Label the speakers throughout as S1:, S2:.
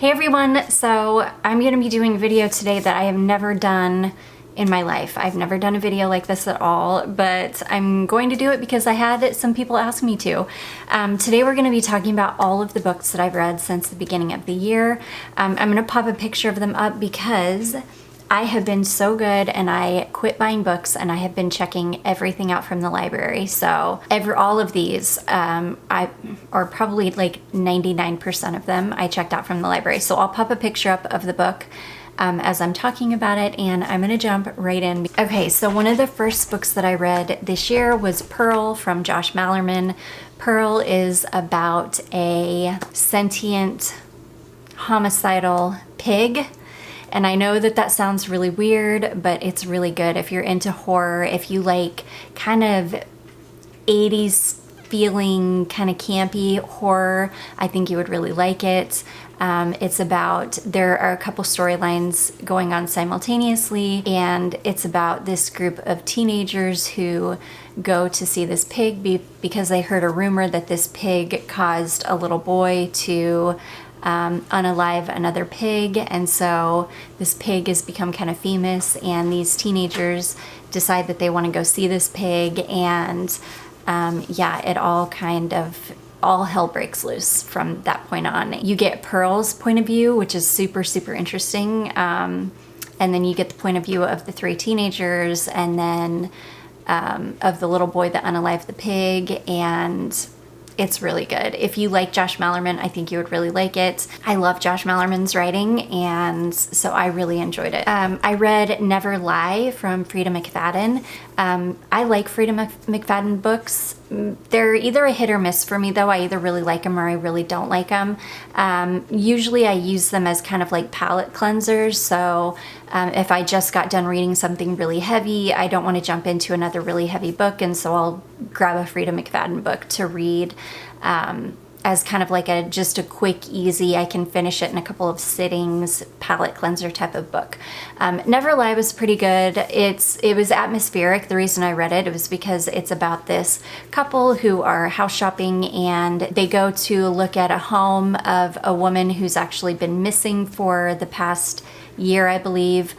S1: Hey everyone, so I'm going to be doing a video today that I have never done in my life. I've never done a video like this at all, but I'm going to do it because I had some people ask me to. Today we're going to be talking about all of the books that I've read since the beginning of the year. I'm going to pop a picture of them up because I have been so good and I quit buying books and I have been checking everything out from the library. So all of these, or probably like 99% of them, I checked out from the library. So I'll pop a picture up of the book as I'm talking about it, and I'm gonna jump right in. Okay, so one of the first books that I read this year was Pearl from Josh Malerman. Pearl is about a sentient, homicidal pig. And I know that that sounds really weird, but it's really good. If you're into horror, if you like kind of 80s feeling, kind of campy horror, I think you would really like it. There are a couple storylines going on simultaneously, and it's about this group of teenagers who go to see this pig because they heard a rumor that this pig caused a little boy to unalive another pig, and so this pig has become kind of famous, and these teenagers decide that they want to go see this pig, and it all hell breaks loose from that point on. You get Pearl's point of view, which is super interesting, and then you get the point of view of the three teenagers, and then of the little boy that unalived the pig, and it's really good. If you like Josh Malerman, I think you would really like it. I love Josh Malerman's writing, and so I really enjoyed it. I read Never Lie from Frida McFadden. I like Frida McFadden books. They're either a hit or miss for me, though. I either really like them or I really don't like them. Usually I use them as kind of like palate cleansers, so if I just got done reading something really heavy, I don't want to jump into another really heavy book, and so I'll grab a Frida McFadden book to read as kind of like just a quick, easy, I can finish it in a couple of sittings, palate cleanser type of book. Never Lie was pretty good. It was atmospheric. The reason I read it was because it's about this couple who are house shopping, and they go to look at a home of a woman who's actually been missing for the past year, I believe.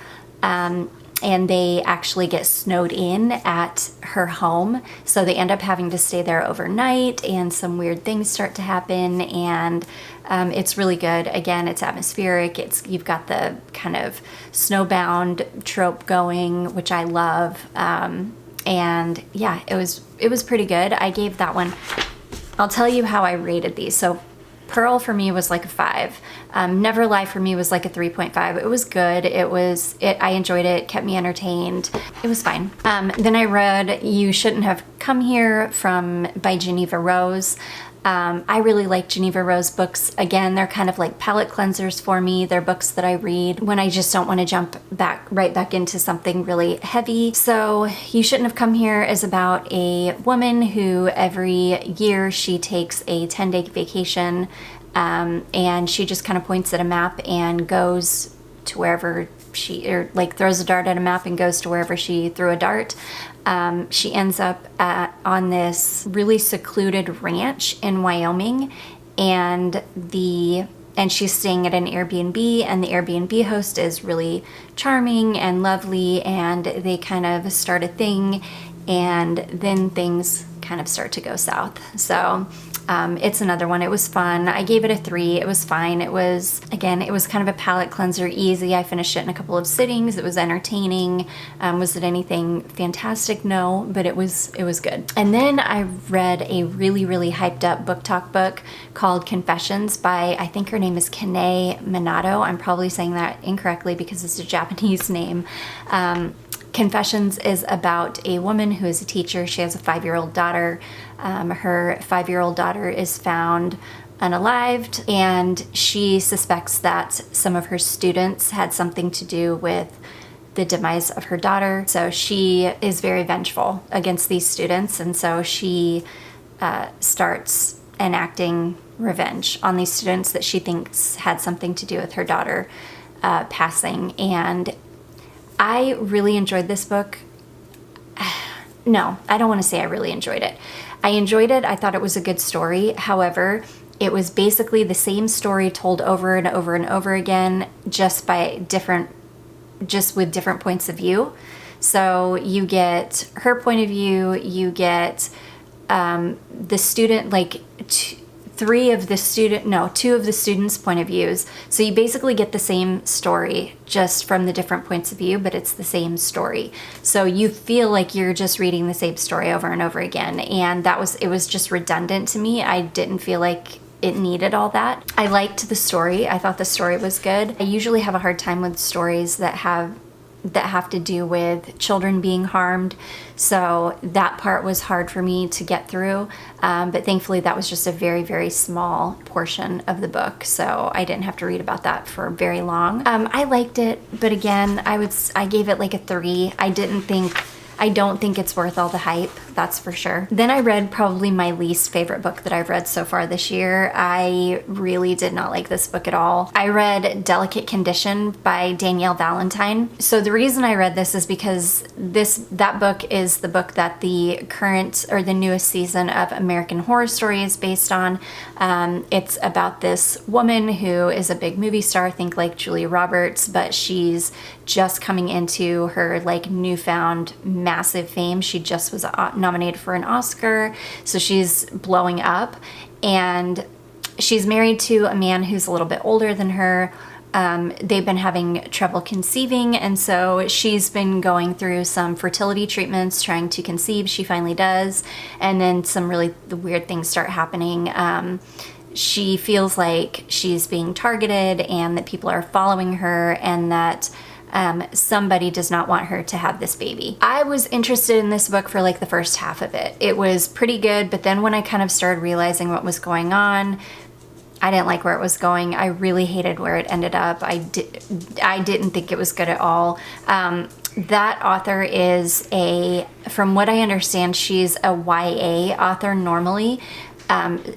S1: And they actually get snowed in at her home, so they end up having to stay there overnight, and some weird things start to happen, and it's really good. Again, it's atmospheric. You've got the kind of snowbound trope going, which I love, and yeah, it was pretty good. I gave that one. I'll tell you how I rated these. So Pearl for me was like a 5. Never Lie for me was like a 3.5. It was good. I enjoyed it, kept me entertained. It was fine. Then I read You Shouldn't Have Come Here by Geneva Rose. I really like Geneva Rose books. Again, they're kind of like palate cleansers for me. They're books that I read when I just don't want to jump right back into something really heavy. So You Shouldn't Have Come Here is about a woman who every year she takes a 10-day vacation, and she just kind of points at a map and goes to wherever throws a dart at a map and goes to wherever she threw a dart. She ends up on this really secluded ranch in Wyoming, and she's staying at an Airbnb, and the Airbnb host is really charming and lovely, and they kind of start a thing, and then things kind of start to go south. So it's another one. It was fun. I gave it a 3. It was fine. It was kind of a palate cleanser, easy. I finished it in a couple of sittings. It was entertaining. Was it anything fantastic? No, but it was good. And then I read a really hyped up book talk book called Confessions by, I think her name is Kanae Minato. I'm probably saying that incorrectly because it's a Japanese name. Confessions is about a woman who is a teacher. She has a 5-year-old daughter. Her 5-year-old daughter is found unalived, and she suspects that some of her students had something to do with the demise of her daughter. So she is very vengeful against these students, and so she starts enacting revenge on these students that she thinks had something to do with her daughter passing. And I really enjoyed this book. No, I don't want to say I really enjoyed it. I enjoyed it. I thought it was a good story. However, it was basically the same story told over and over and over again, just with different points of view. So you get her point of view, you get the student, like two of the students' point of views. So you basically get the same story just from the different points of view, but it's the same story. So you feel like you're just reading the same story over and over again. And it was just redundant to me. I didn't feel like it needed all that. I liked the story. I thought the story was good. I usually have a hard time with stories that have to do with children being harmed, so that part was hard for me to get through, but thankfully that was just a very, very small portion of the book, so I didn't have to read about that for very long. I liked it, but again, I gave it like a 3. I don't think it's worth all the hype, that's for sure. Then I read probably my least favorite book that I've read so far this year. I really did not like this book at all. I read Delicate Condition by Danielle Valentine. So the reason I read this is because that book is the book that the newest season of American Horror Story is based on. It's about this woman who is a big movie star, think like Julia Roberts, but she's just coming into her like newfound massive fame. She just was nominated for an Oscar, so she's blowing up, and she's married to a man who's a little bit older than her. They've been having trouble conceiving, and so she's been going through some fertility treatments trying to conceive. She finally does, and then some really weird things start happening. She feels like she's being targeted and that people are following her, and that somebody does not want her to have this baby. I was interested in this book for like the first half of it. It was pretty good, but then when I kind of started realizing what was going on, I didn't like where it was going. I really hated where it ended up. I didn't think it was good at all. That author is from what I understand, she's a YA author normally.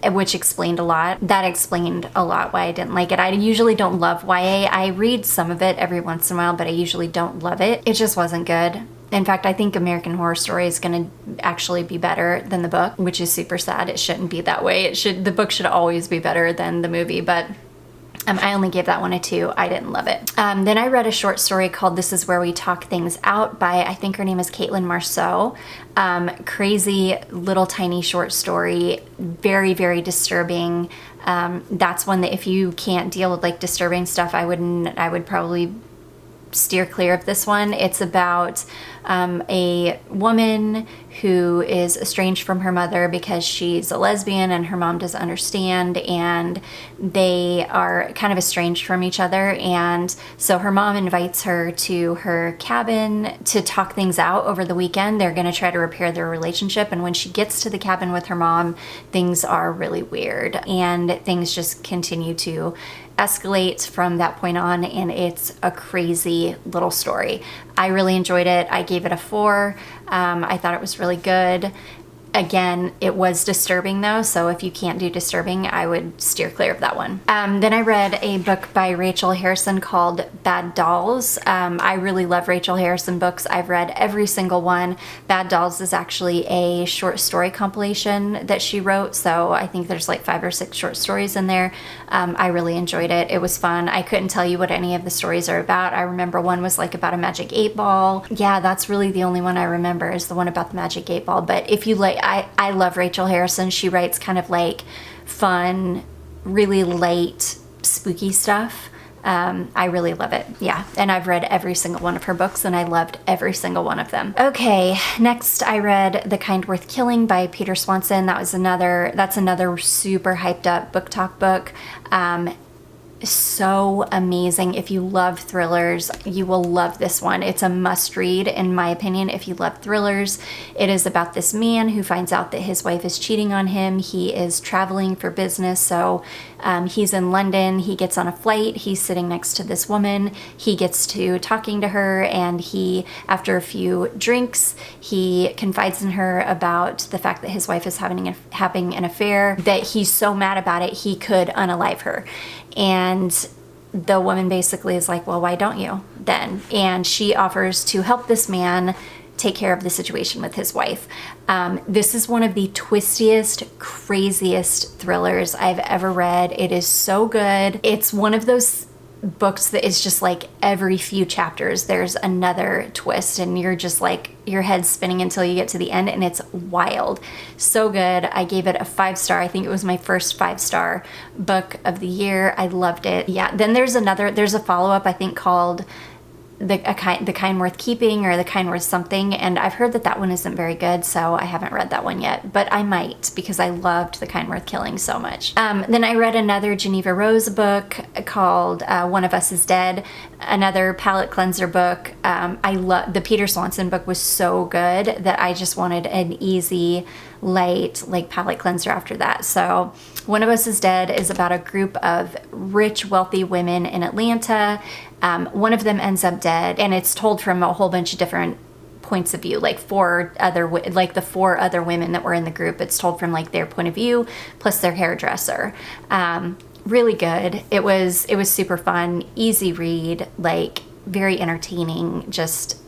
S1: Which explained a lot. That explained a lot why I didn't like it. I usually don't love YA. I read some of it every once in a while, but I usually don't love it. It just wasn't good. In fact, I think American Horror Story is going to actually be better than the book, which is super sad. It shouldn't be that way. The book should always be better than the movie, but I only gave that one a 2. I didn't love it. Then I read a short story called This Is Where We Talk Things Out by, I think her name is Caitlin Marceau. Crazy little tiny short story, very, very disturbing. That's one that if you can't deal with like disturbing stuff, I would probably steer clear of this one. It's about a woman who is estranged from her mother because she's a lesbian and her mom doesn't understand, and they are kind of estranged from each other, and so her mom invites her to her cabin to talk things out over the weekend. They're going to try to repair their relationship, and when she gets to the cabin with her mom, things are really weird and things just continue to escalate from that point on, and it's a crazy little story. I really enjoyed it. I gave it a 4. I thought it was really good. Again, it was disturbing though, so if you can't do disturbing, I would steer clear of that one. Then I read a book by Rachel Harrison called Bad Dolls. I really love Rachel Harrison books. I've read every single one. Bad Dolls is actually a short story compilation that she wrote, so I think there's like 5 or 6 short stories in there. I really enjoyed it. It was fun. I couldn't tell you what any of the stories are about. I remember one was like about a magic 8-ball. Yeah, that's really the only one I remember is the one about the magic 8-ball. But if you like, I love Rachel Harrison. She writes kind of like fun, really light, spooky stuff. I really love it. Yeah, and I've read every single one of her books and I loved every single one of them. Okay, next I read The Kind Worth Killing by Peter Swanson. That's another super hyped up book talk book. So amazing. If you love thrillers, you will love this one. It's a must read in my opinion if you love thrillers. It is about this man who finds out that his wife is cheating on him. He is traveling for business, so he's in London. He gets on a flight. He's sitting next to this woman. He gets to talking to her, and after a few drinks, he confides in her about the fact that his wife is having an affair, that he's so mad about it he could unalive her. And the woman basically is like, well, why don't you then? And she offers to help this man take care of the situation with his wife. This is one of the twistiest, craziest thrillers I've ever read. It is so good. It's one of those books that is just like every few chapters there's another twist, and you're just like, your head's spinning until you get to the end, and it's wild. So good. I gave it a 5-star. I think it was my first 5-star book of the year. I loved it. Yeah. Then there's a follow-up, I think, called the Kind Worth Keeping, or The Kind Worth Something, and I've heard that one isn't very good, so I haven't read that one yet, but I might, because I loved The Kind Worth Killing so much. Then I read another Geneva Rose book called One of Us is Dead, another palate cleanser book. I love the Peter Swanson book, was so good that I just wanted an easy, light, like, palate cleanser after that. So One of Us is Dead is about a group of rich, wealthy women in Atlanta. One of them ends up dead, and it's told from a whole bunch of different points of view, like the 4 other women that were in the group. It's told from like their point of view, plus their hairdresser. Really good. It was super fun, easy read, like very entertaining. Just,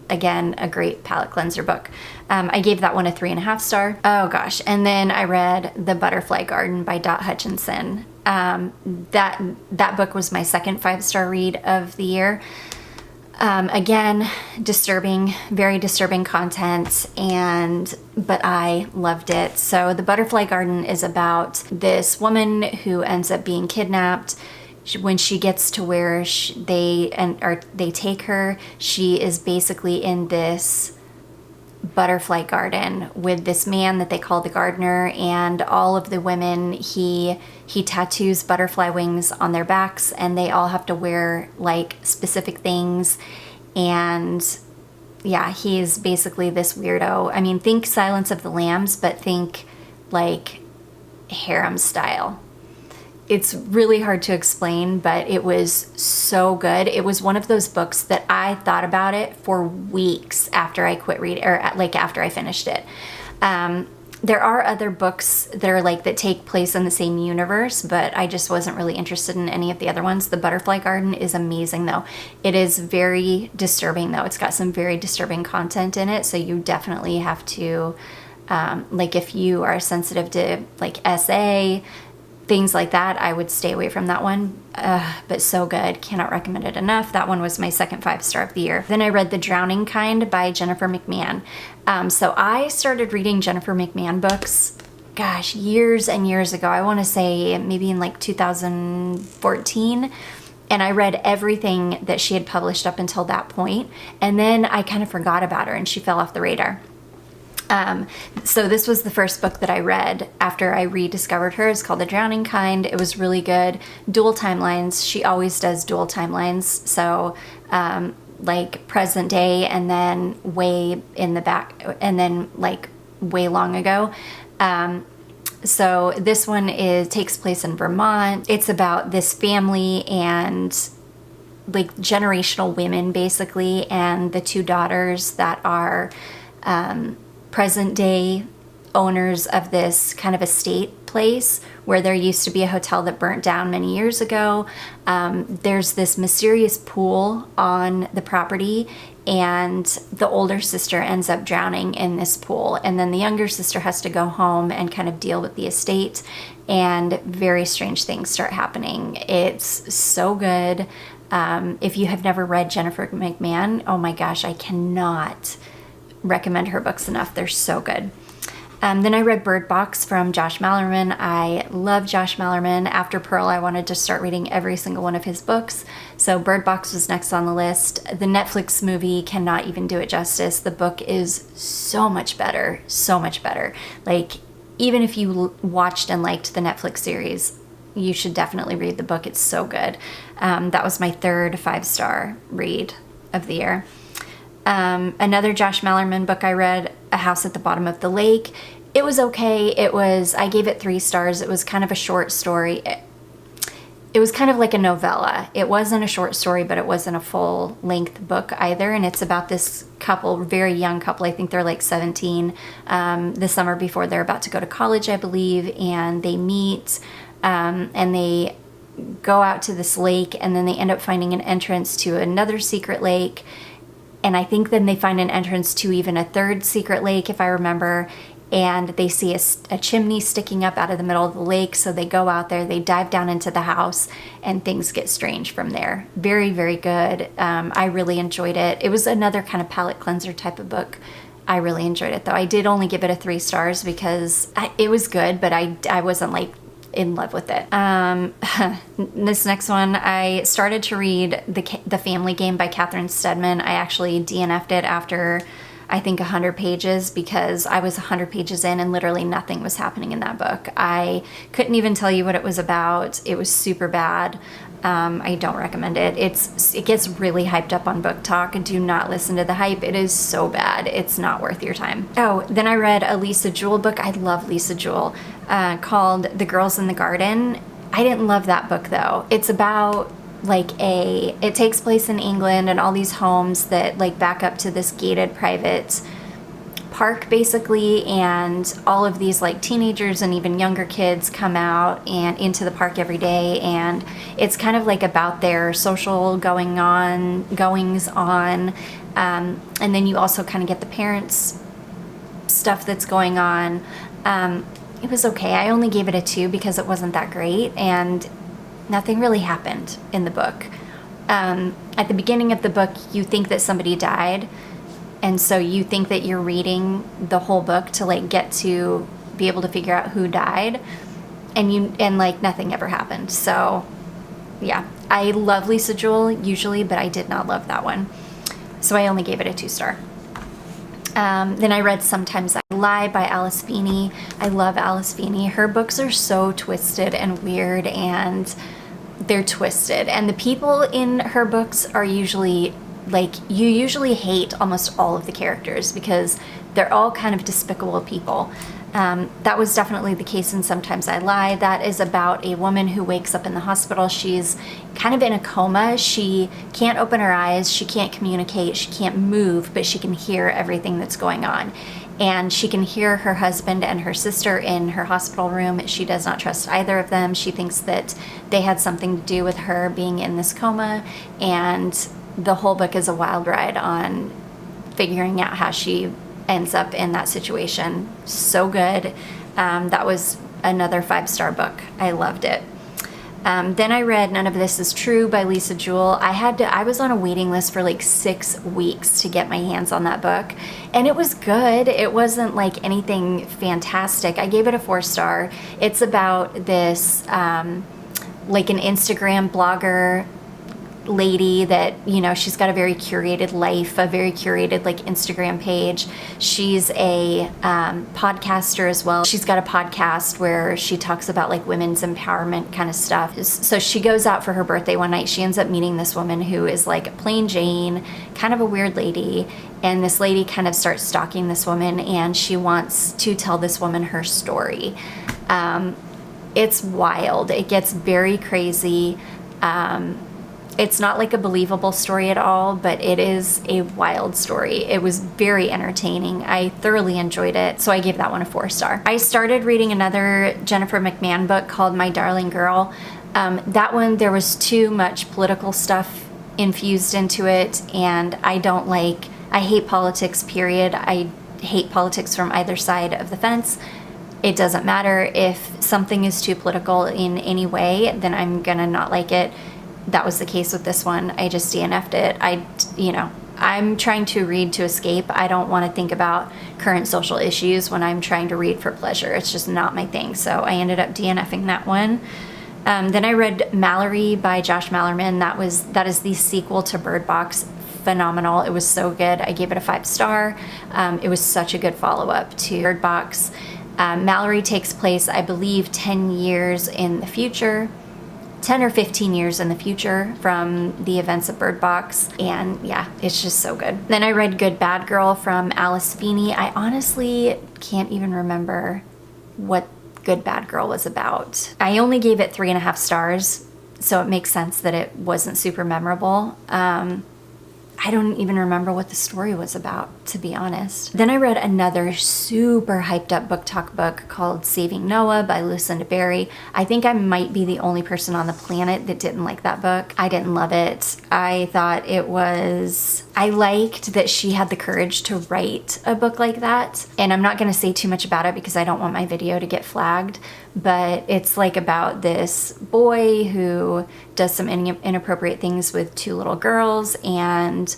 S1: again, a great palate cleanser book. I gave that one a 3.5 star. Oh gosh. And then I read The Butterfly Garden by Dot Hutchinson. That book was my second 5-star read of the year. Again, disturbing, very disturbing content, but I loved it. So The Butterfly Garden is about this woman who ends up being kidnapped. When she gets to where they take her, she is basically in this butterfly garden with this man that they call the gardener, and all of the women, he tattoos butterfly wings on their backs, and they all have to wear like specific things. And yeah, he's basically this weirdo. I mean, think Silence of the Lambs, but think like harem style. It's really hard to explain, but it was so good. It was one of those books that I thought about it for weeks after I quit reading, or like after I finished it. There are other books that are like that take place in the same universe, but I just wasn't really interested in any of the other ones. The Butterfly Garden is amazing though. It is very disturbing though. It's got some very disturbing content in it, so you definitely have to, like, if you are sensitive to like SA, things like that, I would stay away from that one. But so good. Cannot recommend it enough. That one was my second 5-star of the year. Then I read The Drowning Kind by Jennifer McMahon. So I started reading Jennifer McMahon books, gosh, years and years ago. I want to say maybe in like 2014. And I read everything that she had published up until that point. And then I kind of forgot about her and she fell off the radar. So this was the first book that I read after I rediscovered her. It's called The Drowning Kind. It was really good. Dual timelines. She always does dual timelines. So, like present day and then way in the back, and then like way long ago. So this one takes place in Vermont. It's about this family and like generational women basically, and the 2 daughters that are, present day owners of this kind of estate place where there used to be a hotel that burnt down many years ago. There's this mysterious pool on the property, and the older sister ends up drowning in this pool, and then the younger sister has to go home and kind of deal with the estate, and very strange things start happening. It's so good. If you have never read Jennifer McMahon, oh my gosh, I cannot recommend her books enough. They're so good. Then I read Bird Box from Josh Malerman. I love Josh Malerman. After Pearl, I wanted to start reading every single one of his books. So Bird Box was next on the list. The Netflix movie cannot even do it justice. The book is so much better, so much better. Like, even if you watched and liked the Netflix series, you should definitely read the book. It's so good. That was my third 5-star read of the year. Another Josh Malerman book I read, A House at the Bottom of the Lake. It was okay. I gave it 3 stars. It was kind of a short story. It was kind of like a novella. It wasn't a short story, but it wasn't a full-length book either. And it's about this couple, very young couple. I think they're like 17, the summer before they're about to go to college, I believe. And they meet, and they go out to this lake, and then they end up finding an entrance to another secret lake. And I think then they find an entrance to even a third secret lake, if I remember, and they see a chimney sticking up out of the middle of the lake. So they go out there, they dive down into the house, and things get strange from there. Very, very good. I really enjoyed it. It was another kind of palate cleanser type of book. I really enjoyed it, though. I did only give it a 3 stars because it was good, but I wasn't like in love with it. This next one, I started to read The Family Game by Catherine Steadman. I actually DNF'd it after I think 100 pages because I was 100 pages in and literally nothing was happening in that book. I couldn't even tell you what it was about. It was super bad. I don't recommend it. It gets really hyped up on Book Talk. Do not listen to the hype. It is so bad. It's not worth your time. Oh, then I read a Lisa Jewell book. I love Lisa Jewell, called The Girls in the Garden. I didn't love that book though. It's about it takes place in England and all these homes that like back up to this gated private park basically, and all of these like teenagers and even younger kids come out and into the park every day, and it's kind of like about their social goings on, and then you also kind of get the parents stuff that's going on. It was okay. I only gave it a 2 because it wasn't that great and nothing really happened in the book. At the beginning of the book, you think that somebody died, and so you think that you're reading the whole book to like get to be able to figure out who died, and like nothing ever happened. So yeah, I love Lisa Jewell usually, but I did not love that one. So I only gave it a 2 star. Then I read Sometimes I Lie by Alice Feeney. I love Alice Feeney. Her books are so twisted and weird, and they're twisted. And the people in her books are usually like, you usually hate almost all of the characters because they're all kind of despicable people. That was definitely the case in Sometimes I Lie. That is about a woman who wakes up in the hospital. She's kind of in a coma. She can't open her eyes. She can't communicate. She can't move, but she can hear everything that's going on. And she can hear her husband and her sister in her hospital room. She does not trust either of them. She thinks that they had something to do with her being in this coma. And the whole book is a wild ride on figuring out how she ends up in that situation. So good. That was another 5-star book. I loved it. Then I read None of This Is True by Lisa Jewell. I was on a waiting list for like 6 weeks to get my hands on that book, and it was good. It wasn't like anything fantastic. I gave it a 4-star. It's about this like an Instagram blogger lady that, you know, she's got a very curated life, a very curated like Instagram page. She's a podcaster as well. She's got a podcast where she talks about like women's empowerment kind of stuff. So she goes out for her birthday one night. She ends up meeting this woman who is like plain Jane, kind of a weird lady, and this lady kind of starts stalking this woman, and she wants to tell this woman her story. It's wild. It gets very crazy. It's not like a believable story at all, but it is a wild story. It was very entertaining. I thoroughly enjoyed it, so I gave that one a 4-star. I started reading another Jennifer McMahon book called My Darling Girl. That one, there was too much political stuff infused into it, and I hate politics, period. I hate politics from either side of the fence. It doesn't matter if something is too political in any way, then I'm gonna not like it. That was the case with this one. I just DNF'd it. I'm trying to read to escape. I don't want to think about current social issues when I'm trying to read for pleasure. It's just not my thing. So I ended up DNFing that one. Then I read Mallory by Josh Malerman. That is the sequel to Bird Box. Phenomenal. It was so good. I gave it a 5-star. It was such a good follow-up to Bird Box. Mallory takes place, I believe, 10 years in the future. 10 or 15 years in the future from the events of Bird Box, and yeah, it's just so good. Then I read Good Bad Girl from Alice Feeney. I honestly can't even remember what Good Bad Girl was about. I only gave it 3.5 stars, so it makes sense that it wasn't super memorable. I don't even remember what the story was about, to be honest. Then I read another super hyped up book talk book called Saving Noah by Lucinda Berry. I think I might be the only person on the planet that didn't like that book. I didn't love it. I thought it was... I liked that she had the courage to write a book like that. And I'm not going to say too much about it because I don't want my video to get flagged. But it's like about this boy who does some inappropriate things with two little girls, and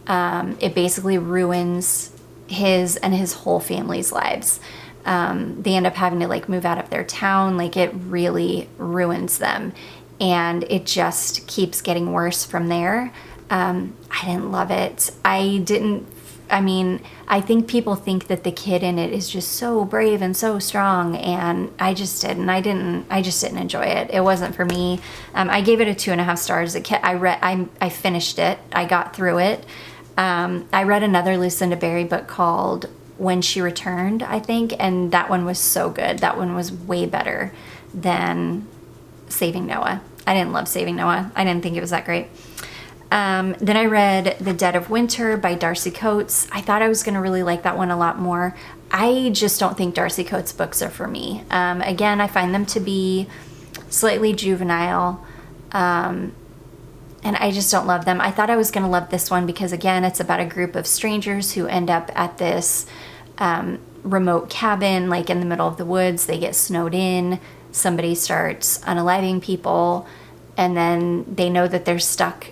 S1: it basically ruins his and his whole family's lives. They end up having to like move out of their town. Like, it really ruins them, and it just keeps getting worse from there. I didn't love it. I think people think that the kid in it is just so brave and so strong, and I just didn't. I just didn't enjoy it. It wasn't for me. I gave it a 2.5 stars. I finished it. I got through it. I read another Lucinda Berry book called When She Returned, I think, and that one was so good. That one was way better than Saving Noah. I didn't love Saving Noah. I didn't think it was that great. Then I read The Dead of Winter by Darcy Coates. I thought I was going to really like that one a lot more. I just don't think Darcy Coates' books are for me. Again, I find them to be slightly juvenile, and I just don't love them. I thought I was going to love this one because, again, it's about a group of strangers who end up at this remote cabin, like in the middle of the woods. They get snowed in. Somebody starts unaliving people, and then they know that they're stuck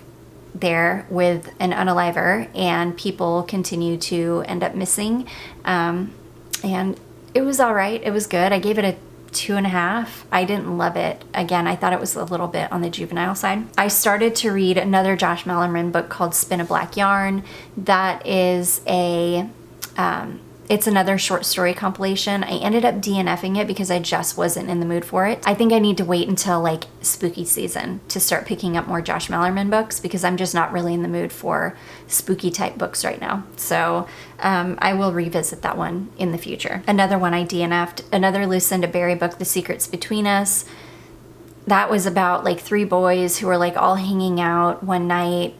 S1: there with an unaliver, and people continue to end up missing. And it was all right. It was good. I gave it a 2.5. I didn't love it. Again, I thought it was a little bit on the juvenile side. I started to read another Josh Malerman book called Spin a Black Yarn. That is it's another short story compilation. I ended up DNFing it because I just wasn't in the mood for it. I think I need to wait until like spooky season to start picking up more Josh Malerman books because I'm just not really in the mood for spooky type books right now. So I will revisit that one in the future. Another one I DNF'd, another Lucinda Berry book, The Secrets Between Us. That was about like 3 boys who were like all hanging out one night.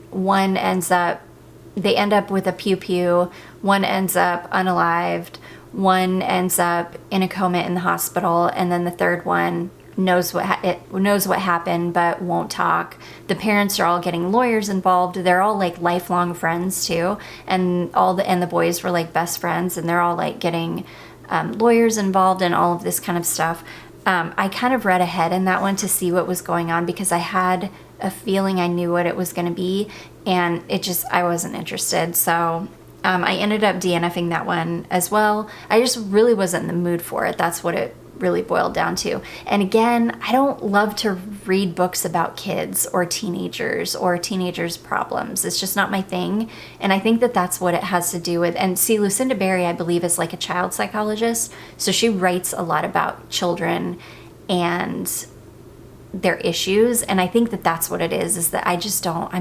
S1: They end up with a pew-pew. One ends up unalived. One ends up in a coma in the hospital. And then the third one knows what happened but won't talk. The parents are all getting lawyers involved. They're all like lifelong friends too. And the boys were like best friends, and they're all like getting lawyers involved and all of this kind of stuff. I kind of read ahead in that one to see what was going on because I had a feeling I knew what it was going to be, and I wasn't interested. So I ended up DNFing that one as well. I just really wasn't in the mood for it. That's what it really boiled down to. And again, I don't love to read books about kids or teenagers problems. It's just not my thing. And I think that that's what it has to do with. And see, Lucinda Berry, I believe, is like a child psychologist. So she writes a lot about children and their issues, and I think that that's what it is that I'm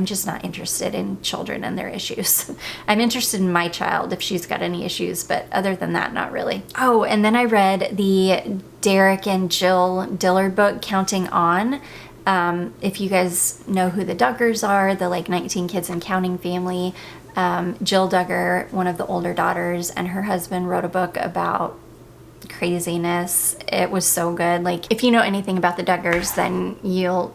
S1: just not interested in children and their issues. I'm interested in my child if she's got any issues, but other than that, not really. Oh, and then I read the Derek and Jill Dillard book, Counting On. If you guys know who the Duggars are, the like 19 kids and counting family, Jill Duggar, one of the older daughters, and her husband wrote a book about craziness. It was so good. Like, if you know anything about the Duggars, then you'll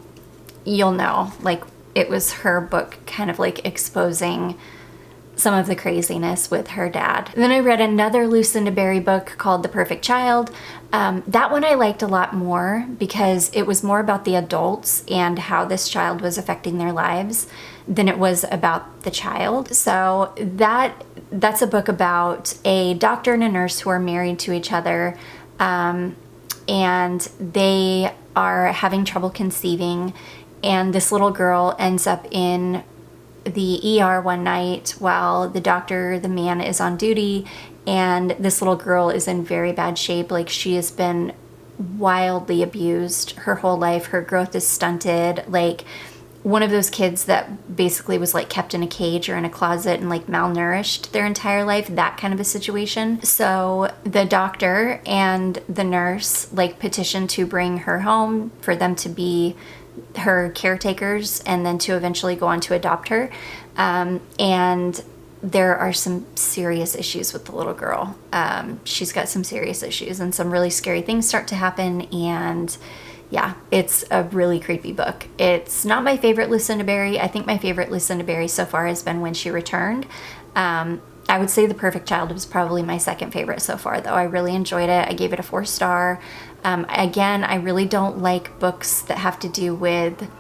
S1: know, like, it was her book kind of like exposing some of the craziness with her dad. And then I read another Lucinda Berry book called The Perfect Child. That one I liked a lot more because it was more about the adults and how this child was affecting their lives than it was about the child. So that's a book about a doctor and a nurse who are married to each other, and they are having trouble conceiving, and this little girl ends up in the ER one night while the man is on duty, and this little girl is in very bad shape. Like, she has been wildly abused her whole life. Her growth is stunted. Like, one of those kids that basically was like kept in a cage or in a closet and like malnourished their entire life, that kind of a situation. So the doctor and the nurse like petitioned to bring her home for them to be her caretakers and then to eventually go on to adopt her. And there are some serious issues with the little girl. She's got some serious issues and some really scary things start to happen. And yeah, it's a really creepy book. It's not my favorite Lucinda Berry. I think my favorite Lucinda Berry so far has been When She Returned. I would say The Perfect Child was probably my second favorite so far, though. I really enjoyed it. I gave it a 4-star. Again, I really don't like books that have to do with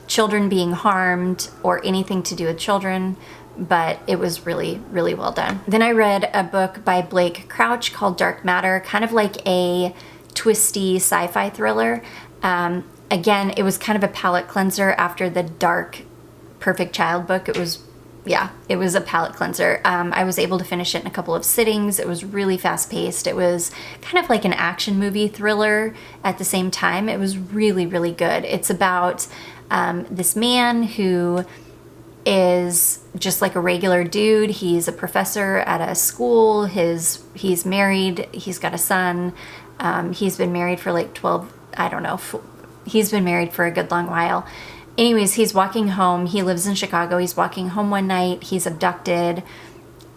S1: children being harmed or anything to do with children, but it was really, really well done. Then I read a book by Blake Crouch called Dark Matter, kind of like a twisty sci-fi thriller. Again, it was kind of a palate cleanser after the dark Perfect Child book. It was a palate cleanser. I was able to finish it in a couple of sittings. It was really fast paced. It was kind of like an action movie thriller at the same time. It was really, really good. It's about this man who is just like a regular dude. He's a professor at a school. He's married. He's got a son. He's been married for like 12, I don't know. He's been married for a good long while. Anyways, he's walking home. He lives in Chicago. He's walking home one night. He's abducted,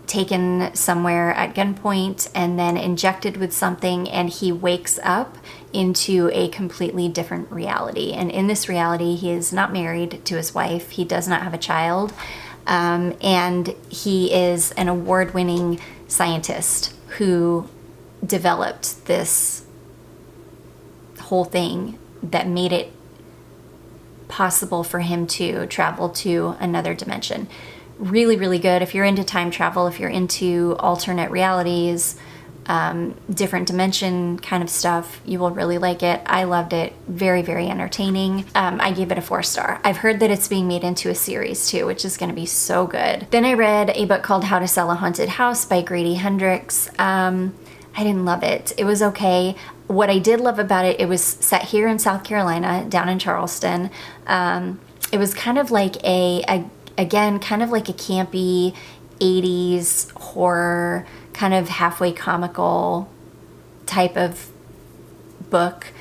S1: taken somewhere at gunpoint, and then injected with something, and he wakes up into a completely different reality. And in this reality, he is not married to his wife. He does not have a child. And he is an award-winning scientist who developed this whole thing that made it possible for him to travel to another dimension. Really, really good. If you're into time travel, if you're into alternate realities, different dimension kind of stuff, you will really like it. I loved it. Very, very entertaining. I gave it a 4-star. I've heard that it's being made into a series too, which is going to be so good. Then I read a book called How to Sell a Haunted House by Grady Hendrix. I didn't love it. It was okay. What I did love about it, it was set here in South Carolina, down in Charleston. It was kind of like again, kind of like a campy 80s horror, kind of halfway comical type of book.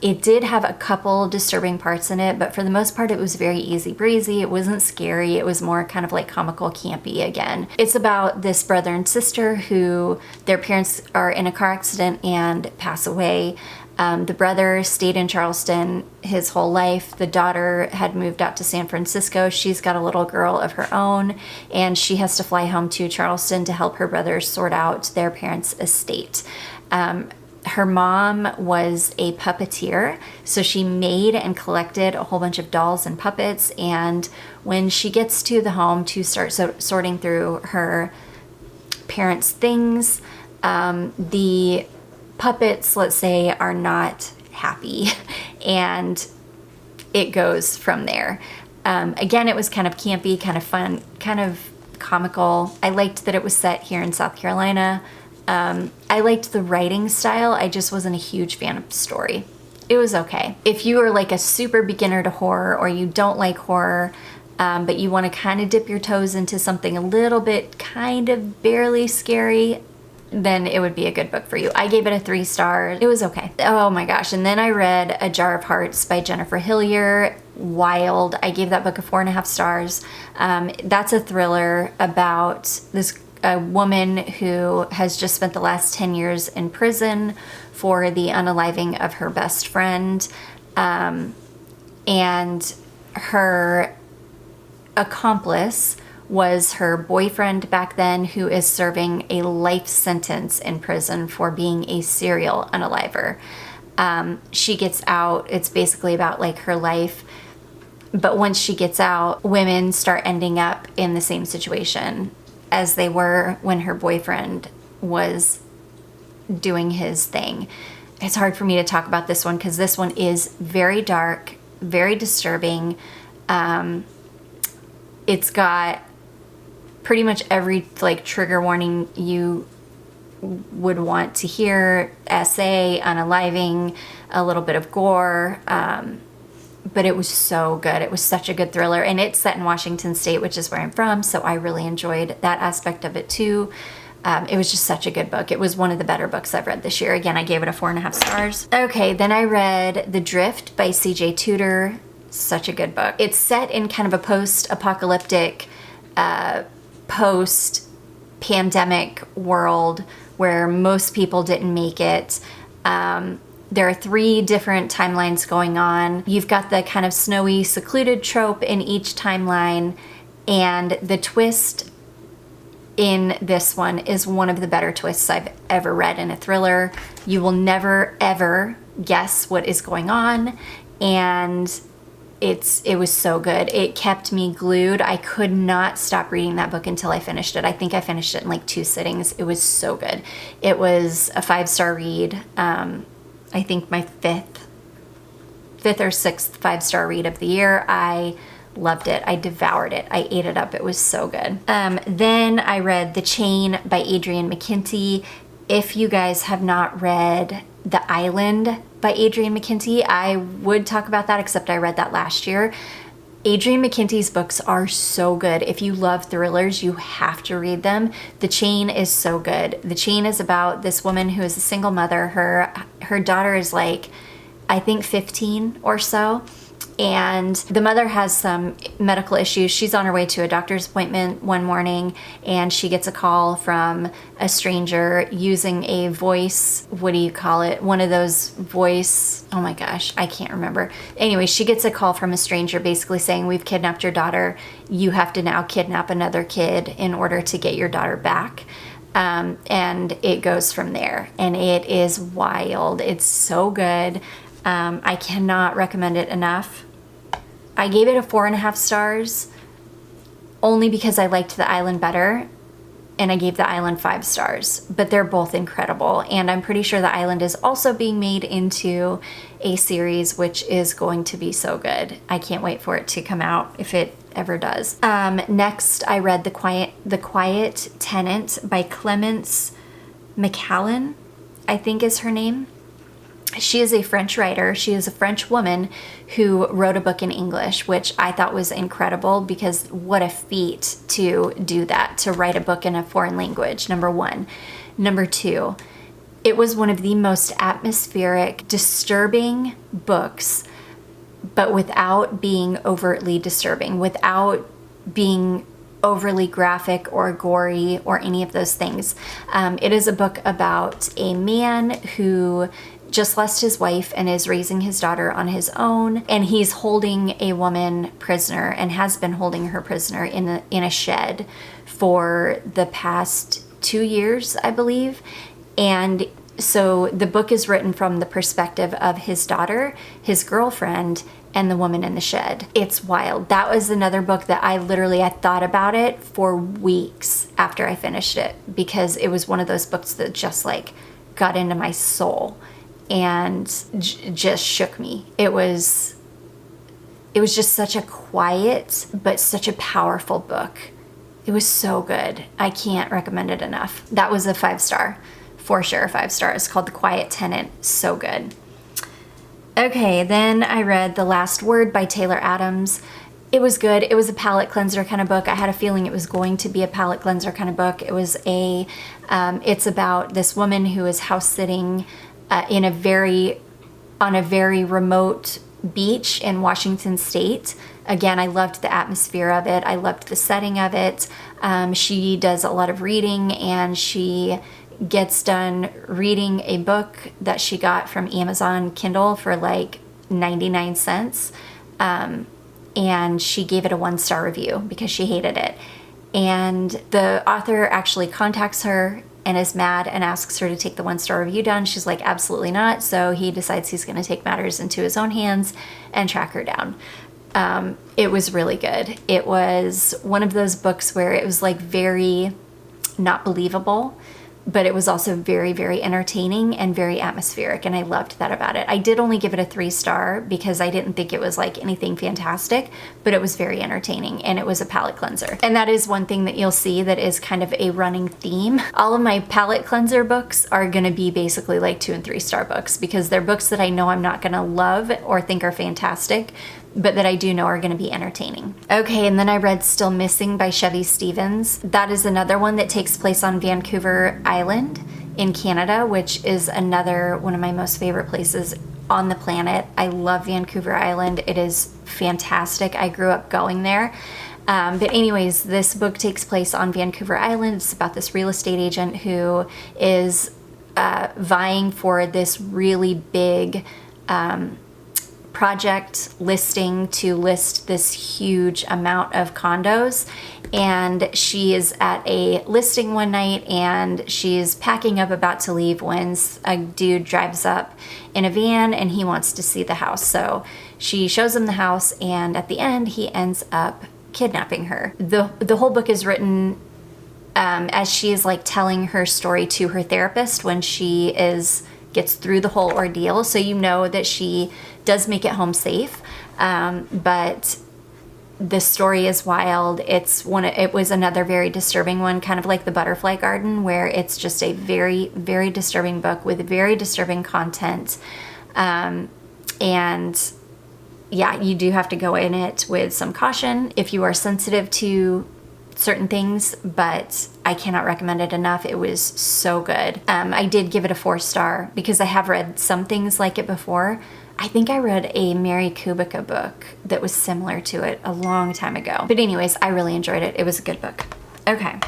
S1: It did have a couple disturbing parts in it, but for the most part, it was very easy breezy. It wasn't scary. It was more kind of like comical campy again. It's about this brother and sister who their parents are in a car accident and pass away. The brother stayed in Charleston his whole life. The daughter had moved out to San Francisco. She's got a little girl of her own, and she has to fly home to Charleston to help her brother sort out their parents' estate. Her mom was a puppeteer, so she made and collected a whole bunch of dolls and puppets, and when she gets to the home to start sorting through her parents' things, the puppets, let's say, are not happy, and it goes from there. Again, it was kind of campy, kind of fun, kind of comical. I liked that it was set here in South Carolina. I liked the writing style. I just wasn't a huge fan of the story. It was okay. If you are like a super beginner to horror, or you don't like horror, but you want to kind of dip your toes into something a little bit kind of barely scary, then it would be a good book for you. I gave it a 3-star. It was okay. Oh my gosh. And then I read A Jar of Hearts by Jennifer Hillier. Wild. I gave that book a 4.5 stars. That's a thriller about a woman who has just spent the last 10 years in prison for the unaliving of her best friend. And her accomplice was her boyfriend back then, who is serving a life sentence in prison for being a serial unaliver. She gets out. It's basically about like her life. But once she gets out, women start ending up in the same situation as they were when her boyfriend was doing his thing. It's hard for me to talk about this one because this one is very dark, very disturbing. It's got pretty much every like trigger warning you would want to hear. SA, unaliving, a little bit of gore. But it was so good. It was such a good thriller, and it's set in Washington State, which is where I'm from, so I really enjoyed that aspect of it too. It was just such a good book. It was one of the better books I've read this year. Again, I gave it a 4.5 stars. Okay, then I read The Drift by C.J. Tudor. Such a good book. It's set in kind of a post-apocalyptic, post-pandemic world where most people didn't make it. There are 3 different timelines going on. You've got the kind of snowy, secluded trope in each timeline, and the twist in this one is one of the better twists I've ever read in a thriller. You will never, ever guess what is going on, and it was so good. It kept me glued. I could not stop reading that book until I finished it. I think I finished it in like 2 sittings. It was so good. It was a 5-star read. I think my fifth or sixth 5-star read of the year. I loved it. I devoured it. I ate it up. It was so good. Then I read The Chain by Adrienne McKenty. If you guys have not read The Island by Adrienne McKenty, I would talk about that, except I read that last year. Adrienne McKenty's books are so good. If you love thrillers, you have to read them. The Chain is so good. The Chain is about this woman who is a single mother. Her daughter is like, I think 15 or so. And the mother has some medical issues. She's on her way to a doctor's appointment one morning, and she gets a call from a stranger using a voice, what do you call it? One of those voice, oh my gosh, I can't remember. Anyway, she gets a call from a stranger basically saying, we've kidnapped your daughter. You have to now kidnap another kid in order to get your daughter back. And it goes from there. And it is wild. It's so good. I cannot recommend it enough. I gave it a 4.5 stars only because I liked The Island better, and I gave The Island 5 stars, but they're both incredible. And I'm pretty sure The Island is also being made into a series, which is going to be so good. I can't wait for it to come out, if it ever does. Next, I read The Quiet Tenant by Clemence McCallan, I think is her name. She is a French writer. She is a French woman who wrote a book in English, which I thought was incredible, because what a feat to do that, to write a book in a foreign language, number one. Number two, it was one of the most atmospheric, disturbing books, but without being overtly disturbing, without being overly graphic or gory or any of those things. It is a book about a man who just lost his wife and is raising his daughter on his own, and he's holding a woman prisoner and has been holding her prisoner in a shed for the past 2 years, I believe. And so the book is written from the perspective of his daughter, his girlfriend, and the woman in the shed. It's wild. That was another book that I thought about it for weeks after I finished it, because it was one of those books that just like got into my soul and just shook me. It was just such a quiet but such a powerful book. It was so good. I can't recommend it enough. That was a 5 star, for sure, 5 stars. It's called The Quiet Tenant. So good. Okay, then I read The Last Word by Taylor Adams. It was good. It was a palate cleanser kind of book. I had a feeling it was going to be a palate cleanser kind of book. It was it's about this woman who is house sitting on a very remote beach in Washington State. Again, I loved the atmosphere of it. I loved the setting of it. She does a lot of reading, and she gets done reading a book that she got from Amazon Kindle for like 99 cents. And she gave it a 1-star review because she hated it. And the author actually contacts her and is mad and asks her to take the 1-star review down. She's like, absolutely not. So he decides he's going to take matters into his own hands and track her down. It was really good. It was one of those books where it was like very not believable, but it was also very, very entertaining and very atmospheric, and I loved that about it. I did only give it a 3-star because I didn't think it was like anything fantastic, but it was very entertaining, and it was a palate cleanser. And that is one thing that you'll see that is kind of a running theme. All of my palate cleanser books are gonna be basically like 2 and 3-star books, because they're books that I know I'm not gonna love or think are fantastic, but that I do know are going to be entertaining. Okay, and then I read Still Missing by Chevy Stevens. That is another one that takes place on Vancouver Island in Canada, which is another one of my most favorite places on the planet. I love Vancouver Island. It is fantastic. I grew up going there. But anyways, this book takes place on Vancouver Island. It's about this real estate agent who is vying for this really big project listing to list this huge amount of condos. And she is at a listing one night and she's packing up about to leave when a dude drives up in a van and he wants to see the house. So she shows him the house, and at the end he ends up kidnapping her. The whole book is written as she is like telling her story to her therapist when she gets through the whole ordeal. So you know that she does make it home safe, but the story is wild. It was another very disturbing one, kind of like The Butterfly Garden, where it's just a very, very disturbing book with very disturbing content. And yeah, you do have to go in it with some caution if you are sensitive to certain things, but I cannot recommend it enough. It was so good. I did give it a 4-star because I have read some things like it before. I think I read a Mary Kubica book that was similar to it a long time ago. But anyways, I really enjoyed it. It was a good book. Okay.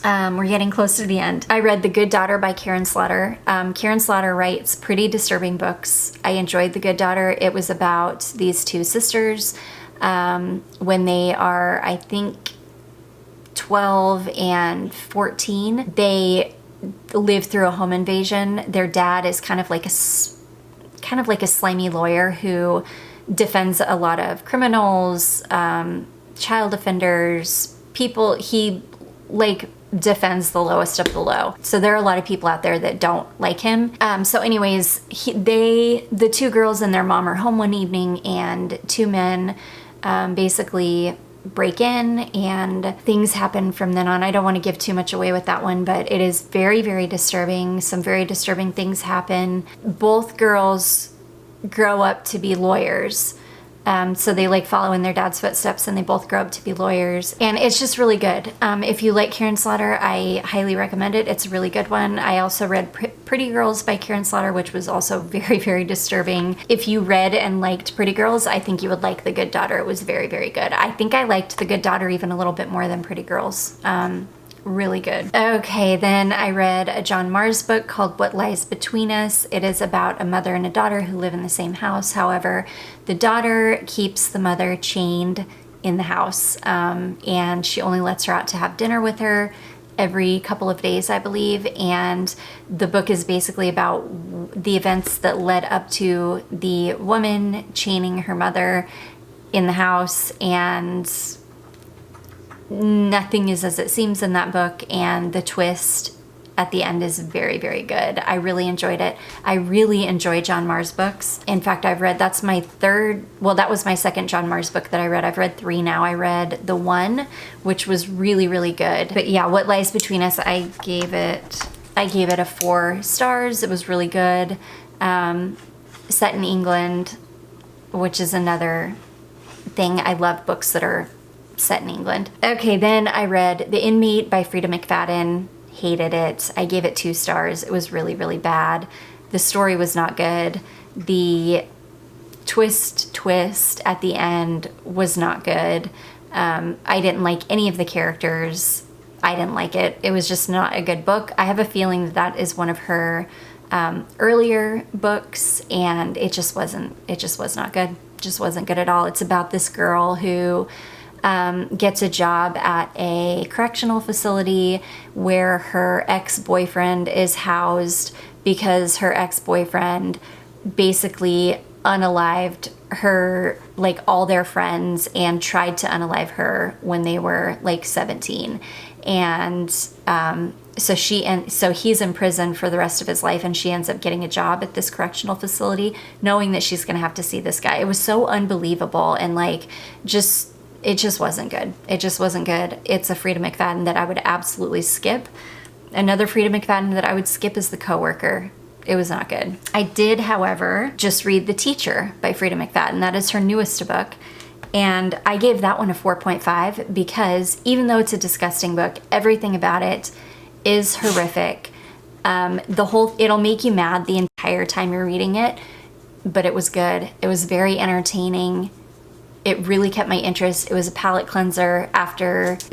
S1: We're getting close to the end. I read The Good Daughter by Karen Slaughter. Karen Slaughter writes pretty disturbing books. I enjoyed The Good Daughter. It was about these two sisters when they are, I think, 12 and 14. They live through a home invasion. Their dad is kind of like a slimy lawyer who defends a lot of criminals, child offenders, people. He defends the lowest of the low. So there are a lot of people out there that don't like him. So anyways, the two girls and their mom are home one evening, and two men basically break in, and things happen from then on. I don't want to give too much away with that one, but it is very, very disturbing. Some very disturbing things happen. Both girls grow up to be lawyers. So they follow in their dad's footsteps, and they both grow up to be lawyers. And it's just really good. If you like Karen Slaughter, I highly recommend it. It's a really good one. I also read Pretty Girls by Karen Slaughter, which was also very, very disturbing. If you read and liked Pretty Girls, I think you would like The Good Daughter. It was very, very good. I think I liked The Good Daughter even a little bit more than Pretty Girls. Really good. Okay, then I read a John Mars book called What Lies Between Us. It is about a mother and a daughter who live in the same house. However, the daughter keeps the mother chained in the house, and she only lets her out to have dinner with her every couple of days, I believe. And the book is basically about the events that led up to the woman chaining her mother in the house, and nothing is as it seems in that book, and the twist at the end is very, very good. I really enjoyed it. I really enjoy John Mars books. In fact, that was my second John Mars book that I read. I've read 3 now. I read The One, which was really, really good. But yeah, What Lies Between Us, I gave it a 4 stars. It was really good. Set in England, which is another thing. I love books that are set in England. Okay, then I read The Inmate by Frida McFadden. Hated it. I gave it 2 stars. It was really, really bad. The story was not good. The twist at the end was not good. I didn't like any of the characters. I didn't like it. It was just not a good book. I have a feeling that is one of her earlier books, and it just was not good. Just wasn't good at all. It's about this girl who gets a job at a correctional facility where her ex-boyfriend is housed because her ex-boyfriend basically unalived her, all their friends, and tried to unalive her when they were 17. And so he's in prison for the rest of his life, and she ends up getting a job at this correctional facility knowing that she's going to have to see this guy. It was so unbelievable, and it just wasn't good. It just wasn't good. It's a Frida McFadden that I would absolutely skip. Another Frida McFadden that I would skip is The Coworker. It was not good. I did, however, just read The Teacher by Frida McFadden. That is her newest book. And I gave that one a 4.5 because even though it's a disgusting book, everything about it is horrific. It'll make you mad the entire time you're reading it, but it was good. It was very entertaining. It really kept my interest. It was a palate cleanser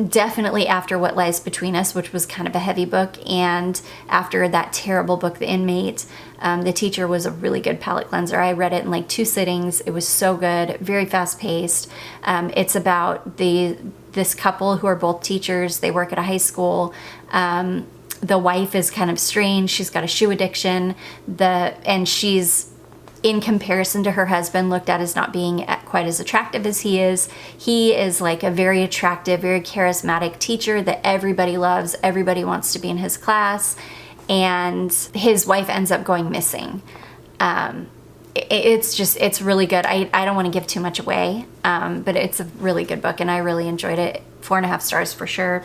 S1: definitely after What Lies Between Us, which was kind of a heavy book, and after that terrible book, The Inmate. The Teacher was a really good palate cleanser. I read it in like 2 sittings. It was so good, very fast paced. It's about this couple who are both teachers. They work at a high school. The wife is kind of strange. She's got a shoe addiction. And she's, in comparison to her husband, looked at as not being quite as attractive as he is. He is like a very attractive, very charismatic teacher that everybody loves. Everybody wants to be in his class. And his wife ends up going missing. It's really good. I don't want to give too much away, but it's a really good book and I really enjoyed it. 4.5 stars for sure.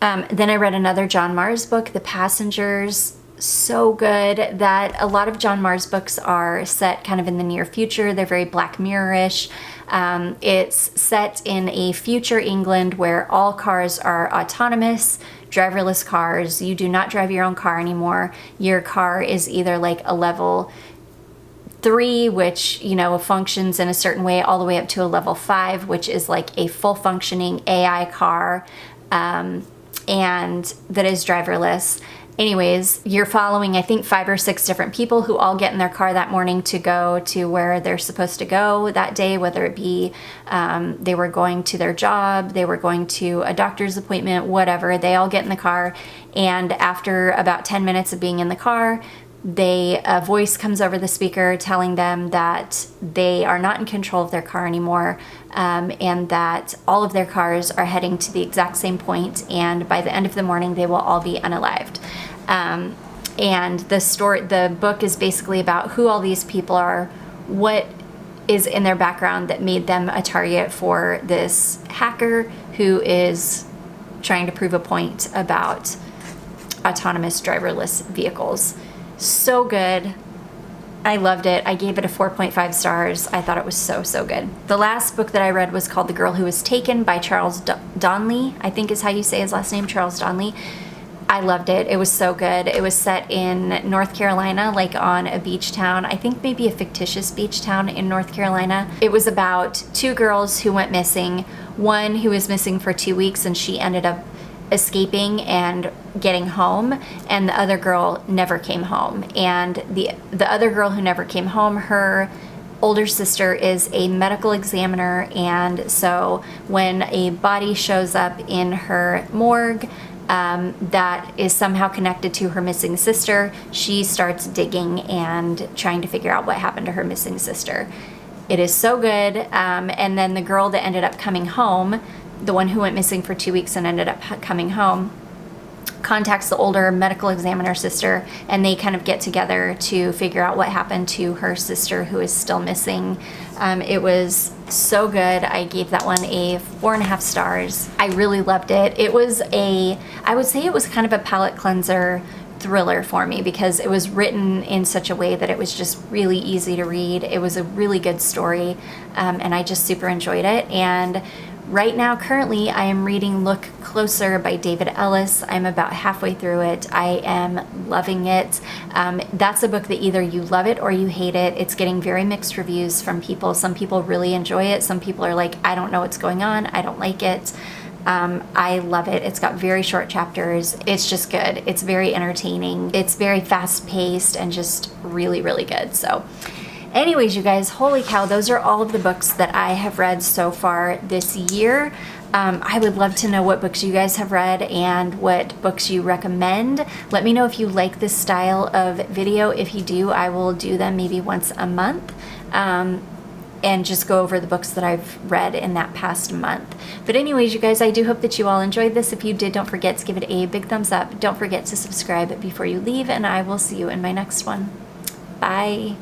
S1: Then I read another John Marrs book, The Passengers. So good. That a lot of John Marrs books are set kind of in the near future. They're very Black Mirror-ish. It's set in a future England where all cars are autonomous, driverless cars. You do not drive your own car anymore. Your car is either like a level 3, which, you know, functions in a certain way, all the way up to a level 5, which is like a full functioning AI car, and that is driverless. Anyways, you're following, I think, 5 or 6 different people who all get in their car that morning to go to where they're supposed to go that day, whether it be they were going to their job, they were going to a doctor's appointment, whatever. They all get in the car, and after about 10 minutes of being in the car, a voice comes over the speaker telling them that they are not in control of their car anymore, and that all of their cars are heading to the exact same point, and by the end of the morning they will all be unalived. And the book is basically about who all these people are, what is in their background that made them a target for this hacker who is trying to prove a point about autonomous driverless vehicles. So good. I loved it. I gave it a 4.5 stars. I thought it was so good. The last book that I read was called The Girl Who Was Taken by Charles Donnelly, I think is how you say his last name, Charles Donnelly. I loved it. It was so good. It was set in North Carolina, like on a beach town. I think maybe a fictitious beach town in North Carolina. It was about 2 girls who went missing. One who was missing for 2 weeks and she ended up escaping and getting home, and the other girl never came home. And the other girl who never came home, her older sister is a medical examiner, and so when a body shows up in her morgue that is somehow connected to her missing sister, she starts digging and trying to figure out what happened to her missing sister. It is so good. And then the girl that ended up coming home, the one who went missing for 2 weeks and ended up coming home, contacts the older medical examiner sister, and they kind of get together to figure out what happened to her sister who is still missing. It was so good. I gave that one a 4.5 stars. I really loved it. I would say it was kind of a palate cleanser thriller for me because it was written in such a way that it was just really easy to read. It was a really good story, and I just super enjoyed it. And right now, currently, I am reading Look Closer by David Ellis. I'm about halfway through it. I am loving it. That's a book that either you love it or you hate it. It's getting very mixed reviews from people. Some people really enjoy it. Some people are like, I don't know what's going on. I don't like it. I love it. It's got very short chapters. It's just good. It's very entertaining. It's very fast-paced and just really, really good. So anyways, you guys, holy cow, those are all of the books that I have read so far this year. I would love to know what books you guys have read and what books you recommend. Let me know if you like this style of video. If you do, I will do them maybe once a month. And just go over the books that I've read in that past month. But anyways, you guys, I do hope that you all enjoyed this. If you did, don't forget to give it a big thumbs up. Don't forget to subscribe before you leave, and I will see you in my next one. Bye.